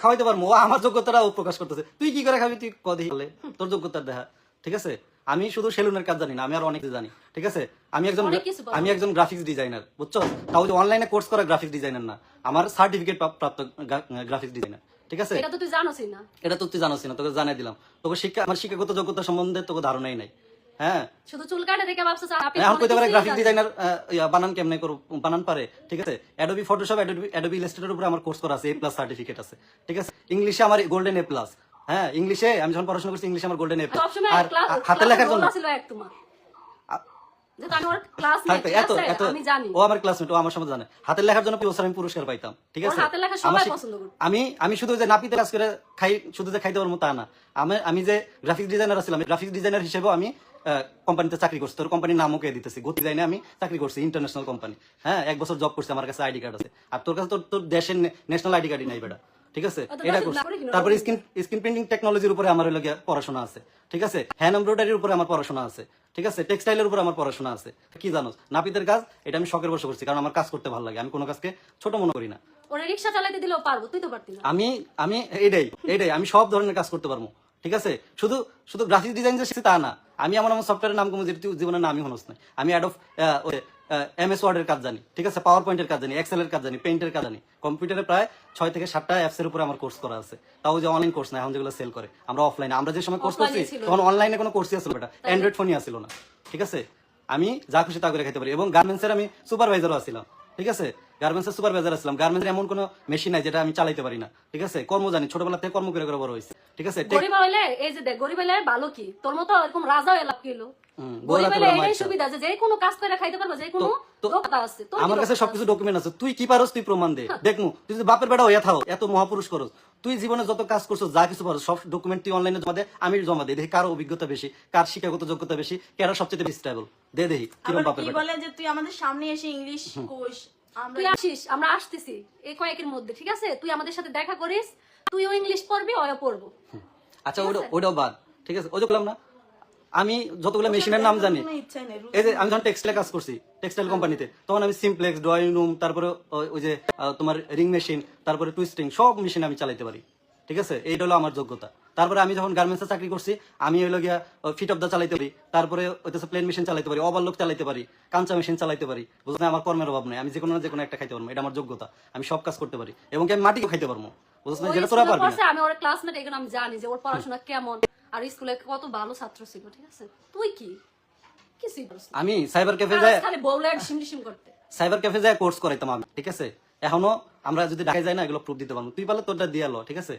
খাওয়াইতে পারবো, ও আমার যোগ্যতাটা ও প্রকাশ করতেছে। তুই কি করে খাবি, তুই কদি হলে তোর যোগ্যতার দেখা। ঠিক আছে, আমি শুধু সেলুনের কাজ জানি না, আমি আর অনেক জানি। ঠিক আছে, আমি একজন গ্রাফিক্স ডিজাইনার, বুঝছো? তাও যে অনলাইনে কোর্স করা গ্রাফিক্স ডিজাইনার না, আমার সার্টিফিকেট প্রাপ্ত গ্রাফিক্স ডিজাইনার। ঠিক আছে, এটা তো তুই জানোসই না, তোকে জানাই দিলাম। তোকে আমার শিক্ষাগত যোগ্যতা সম্বন্ধে তোকে ধারণাই নাই। হ্যাঁ, শুধু চুল কাটে দেখে ভাবছিস এখন কইতে পারে গ্রাফিক ডিজাইনার বানান কেমনে করব, বানান পারে। ঠিক আছে, অ্যাডোবি ফটোশপ, অ্যাডোবি ইলাস্ট্রেটরের উপরে আমার কোর্স করা আছে, A+ সার্টিফিকেট আছে। ঠিক আছে, ইংলিশে আমার গোল্ডেন A+। হ্যাঁ, ইংলিশে আমি যখন পড়াশোনা করছি, ইংলিশে আমার গোল্ডেন A+। আর হাতের লেখার জন্য ছিল এক তোমার যে আমি ওর ক্লাসমেট, আমি জানি ও আমার ক্লাসমেট, ও আমার সাথে জানে। হাতের লেখার জন্য আমি পুরস্কার পাইতাম। ঠিক আছে, হাতের লেখা সবাই পছন্দ করে। আমি শুধু যে নাপিতে কাজ করে খাই, শুধু যে খাইতে পারবো তা না। আমি যে গ্রাফিক্স ডিজাইনার ছিলাম, গ্রাফিক্স ডিজাইনার হিসেবেও আমি কোম্পানিতে চাকরি করছি। তোর কোম্পানির নামও কে দিতেছি, গতি ডিজাইনে আমি চাকরি করছি, ইন্টারন্যাশনাল কোম্পানি। হ্যাঁ, 1 বছর জব করছি, আমার কাছে আইডি কার্ড আছে। আর তোর কাছে তোর দেশের ন্যাশনাল আইডি কার্ডই নাই বেটা। ঠিক আছে, এটা করছি। তারপরে স্ক্রিন প্রিন্টিং টেকনোলজির উপরে আমার পড়াশোনা আছে। ঠিক আছে, হ্যান্ড এমব্রয়ডারির উপরে আমার পড়াশোনা আছে। ঠিক আছে, টেক্সটাইলের উপরে আমার পড়াশোনা আছে। কি জানোস, নাপিতের কাজ এটা আমি শখের বসে করছি, কারণ আমার কাজ করতে ভালো লাগে। আমি কোনো কাজকে ছোট মনে করি না। ওরে রিকশা চালাতে দিলেও পারবো, তুই তো পারতি না। আমি এইটাই আমি সব ধরনের কাজ করতে পারবো। ঠিক আছে, শুধু গ্রাফিক্স ডিজাইন যে শিখছি তা না, আমি আমার সফটওয়্যারের নাম কমে জীবনের নামই হনস নাই। আমি MS ওয়ার্ডের কাজ জানি। ঠিক আছে, পাওয়ার পয়েন্টের কাজ জানি, এক্সেলের কাজ জানি, পেইন্টের কাজ জানি। কম্পিউটারে প্রায় 6 থেকে 7টা অ্যাপস এর উপরে আমার কোর্স করা আছে। তাও যে অনলাইন কোর্স না, এখন যেগুলো সেল করে। আমরা অফলাইনে, আমরা যে সময় কোর্স করছি তখন অনলাইনে কোনো কোর্সই আসলো এটা, অ্যান্ড্রয়েড ফোনই আসলো না। ঠিক আছে, আমি যা খুশি তা করে খাইতে পারি। এবং গার্মেন্টসের আমি সুপারভাইজারও ছিলাম। ঠিক আছে, গার্মেন্টসের সুপারভাইজার ছিলাম। গার্মেন্টসের এমন কোনো মেশিন নাই যেটা আমি চালাইতে পারি না। ঠিক আছে, কর্ম জানি, ছোটবেলা থেকে কর্ম করে বড় হয়েছে। ঠিক আছে, গরিব হইলে এই যে দেখ, গরিব হইলে ভালো কি, তোর মতো এরকম রাজা হয়ে লাভ কিলো। গরিব হইলে এই সুবিধা যে কোনো কাজ করে খাইতে পারবো, যে কোনো দক্ষতা আছে। আমার কাছে সবকিছু ডকুমেন্ট আছে। তুই কি পারস, তুই প্রমাণ দে, দেখমু। তুই যদি বাপের বেটা হইয়া থাও, এত মহাপুরুষ করস, তুই জীবনে যত কাজ করছো, যা কিছু পারো, সব ডকুমেন্ট তুই অনলাইনে জমা দে, আমি জমা দিই। দেখি কার অভিজ্ঞতা বেশি, কার শিক্ষাগত যোগ্যতা বেশি, কারা সবচেয়ে বেশি স্টেবল। দেখি কিরকম বাপের বেটা। বলে যে তুই আমাদের সামনে এসে ইংলিশ কোর্স, তুই আসিস, আমরা আসতেছি এই কয়েকের মধ্যে। ঠিক আছে, তুই আমাদের সাথে দেখা করিস, তুইও ইংলিশ পড়বি, ওও পড়বো। আচ্ছা, ওইটাও বাদ। ঠিক আছে, ওই যে বললাম না, আমি যতগুলো মেশিনের নাম জানি। এই যে আমি যখন টেক্সটাইলে কাজ করছি, টেক্সটাইল কোম্পানিতে, তখন আমি সিমপ্লেক্স, ড্রয়িং রুম, তারপরে ওই যে তোমার রিং মেশিন, তারপরে টুইস্টিং, সব মেশিন আমি চালাইতে পারি। ঠিক আছে, এইটা হলো আমার যোগ্যতা। তারপরে আমি যখন গার্মেন্টসে চাকরি করছি, আমি হইলো গিয়া ফিট অফ দা চালাইতে পারি, তারপরে হইতেছে প্লেন মেশিন চালাইতে পারি, ওভারলোক চালাইতে পারি, কাঁচা মেশিন চালাইতে পারি। বুঝলেন, আমার কর্মের অভাব নেই। আমি যে কোনো একটা খাইতে পারবো, এটা আমার যোগ্যতা। আমি সব কাজ করতে পারি, এবং আমি মাটিও খাইতে পারবো। বুঝলেন, যেটা তোরা পারবি না। আমি ওর ক্লাসমেট, এগুলো আমি জানি যে ওর পড়াশোনা কেমন, আর স্কুলে কত ভালো ছাত্র ছিল। ঠিক আছে, তুই কি আমি সাইবার ক্যাফে যাই, খালি বউলেট সিমলিশিম করতে, সাইবার ক্যাফে যাই কোর্স করাইতাম আমি। ঠিক আছে, এখনো আমরা যদি ঢাকায় যাই না, এগুলো প্রুফ দিতে পারবো। তুই পারলে তোরটা দিয়ে লো। ঠিক আছে।